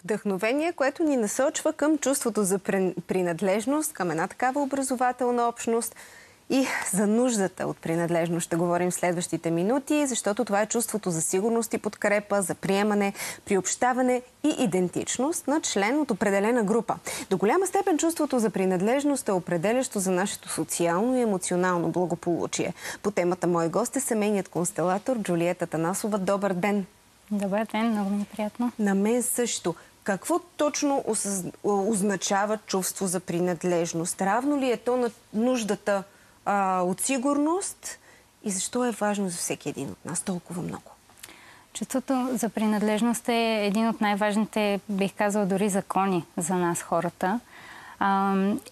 Вдъхновение, което ни насочва към чувството за принадлежност, към една такава образователна общност и за нуждата от принадлежност. Ще говорим в следващите минути, защото това е чувството за сигурност и подкрепа, за приемане, приобщаване и идентичност на член от определена група. До голяма степен чувството за принадлежност е определящо за нашето социално и емоционално благополучие. По темата мой гост е семейният констелатор Джулиета Танасова. Добър ден! Добър ден, много ми е приятно. На мен също. Какво точно означава чувство за принадлежност? Равно ли е то на нуждата от сигурност и защо е важно за всеки един от нас толкова много? Чувството за принадлежност е един от най-важните, бих казала, дори закони за нас хората.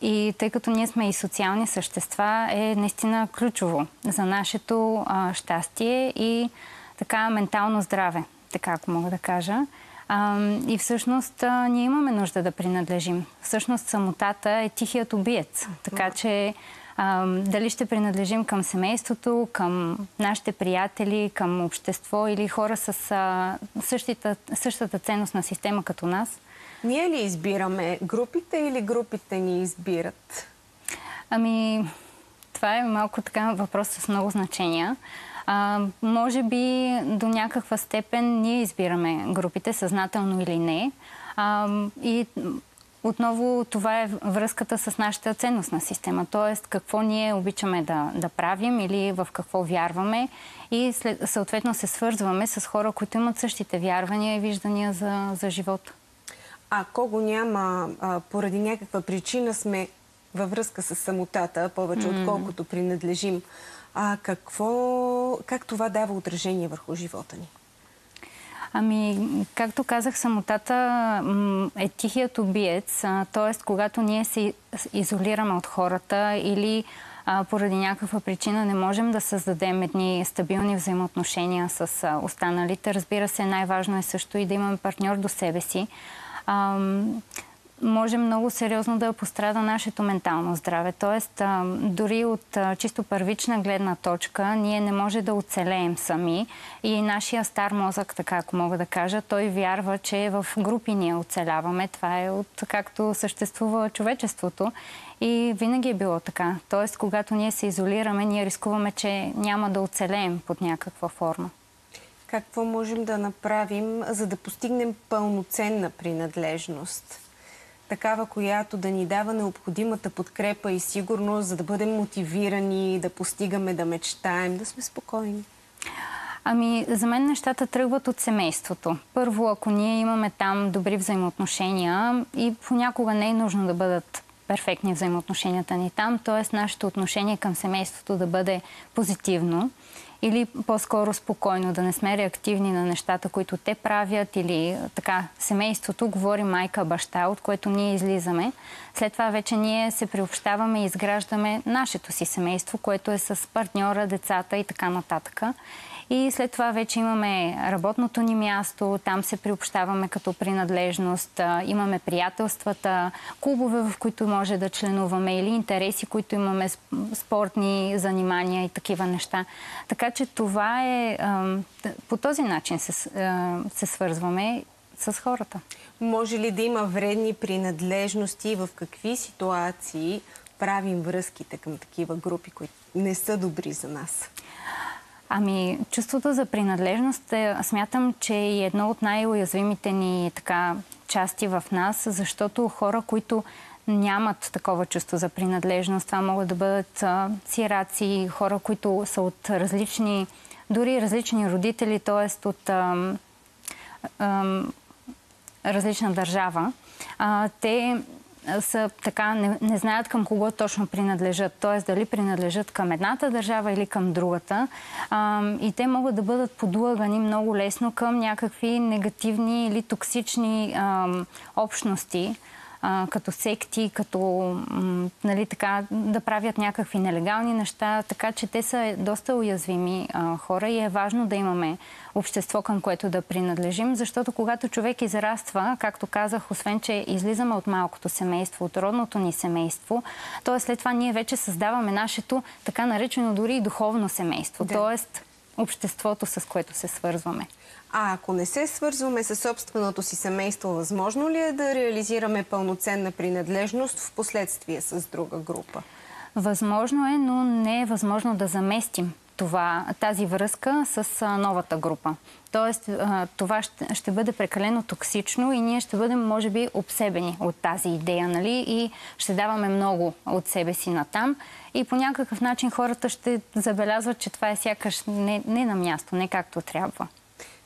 И тъй като ние сме и социални същества, е наистина ключово за нашето щастие и така ментално здраве, така ако мога да кажа. И всъщност ние имаме нужда да принадлежим. Всъщност самотата е тихият убиец. Така че дали ще принадлежим към семейството, към нашите приятели, към общество или хора с същата ценностна система като нас. Ние ли избираме групите или групите ни избират? Това е малко така въпрос с много значения. Може би до някаква степен ние избираме групите, съзнателно или не. И отново това е връзката с нашата ценностна система. Тоест какво ние обичаме да правим или в какво вярваме. И съответно се свързваме с хора, които имат същите вярвания и виждания за живота. Ако го няма, поради някаква причина сме във връзка с самотата, повече отколкото принадлежим, как това дава отражение върху живота ни? Както казах, самотата е тихият убиец. Т.е. когато ние се изолираме от хората или поради някаква причина не можем да създадем едни стабилни взаимоотношения с останалите. Разбира се, най-важно е също и да имаме партньор до себе си. Може много сериозно да пострада нашето ментално здраве. Тоест, дори от чисто първична гледна точка, ние не може да оцелеем сами. И нашия стар мозък, така ако мога да кажа, той вярва, че в групи ние оцеляваме. Това е от както съществува човечеството. И винаги е било така. Тоест, когато ние се изолираме, ние рискуваме, че няма да оцелеем под някаква форма. Какво можем да направим, за да постигнем пълноценна принадлежност? Такава, която да ни дава необходимата подкрепа и сигурност, за да бъдем мотивирани, да постигаме, да мечтаем, да сме спокойни. За мен нещата тръгват от семейството. Първо, ако ние имаме там добри взаимоотношения и понякога не е нужно да бъдат перфектни взаимоотношенията ни там, т.е. нашето отношение към семейството да бъде позитивно или по-скоро спокойно, да не сме реактивни на нещата, които те правят, или така семейството, говори майка, баща, от което ние излизаме. След това вече ние се приобщаваме и изграждаме нашето си семейство, което е с партньора, децата и така нататък. И след това вече имаме работното ни място, там се приобщаваме като принадлежност, имаме приятелствата, клубове, в които може да членуваме или интереси, които имаме, спортни занимания и такива неща. Така че това е... По този начин се свързваме с хората. Може ли да има вредни принадлежности? В какви ситуации правим връзките към такива групи, които не са добри за нас? Чувството за принадлежност смятам, че е едно от най-уязвимите ни части в нас, защото хора, които нямат такова чувство за принадлежност, това могат да бъдат сираци, хора, които са от дори различни родители, т.е. от различна държава. Те са така, не знаят към кого точно принадлежат, т.е. дали принадлежат към едната държава или към другата. И те могат да бъдат подлъгани много лесно към някакви негативни или токсични общности, като секти, като да правят някакви нелегални неща, така че те са доста уязвими хора и е важно да имаме общество, към което да принадлежим, защото когато човек израства, както казах, освен че излизаме от малкото семейство, от родното ни семейство, т.е. след това ние вече създаваме нашето така наречено дори и духовно семейство. Да. Тоест обществото, с което се свързваме. А ако не се свързваме с собственото си семейство, възможно ли е да реализираме пълноценна принадлежност в последствие с друга група? Възможно е, но не е възможно да заместим тази връзка с новата група. Тоест, това ще бъде прекалено токсично и ние ще бъдем, може би, обсебени от тази идея, нали? И ще даваме много от себе си натам. И по някакъв начин хората ще забелязват, че това е сякаш не на място, не както трябва.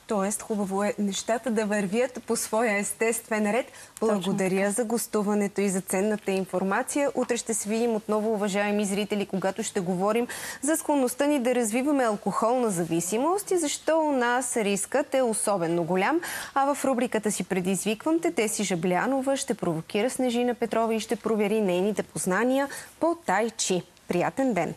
Тоест, хубаво е нещата да вървят по своя естествен ред. Благодаря за гостуването и за ценната информация. Утре ще се видим отново, уважаеми зрители, когато ще говорим за склонността ни да развиваме алкохолна зависимост и защо у нас рискът е особено голям. А в рубриката си "Предизвиквам те", Теси Жаблянова ще провокира Снежина Петрова и ще провери нейните познания по тай чи. Приятен ден!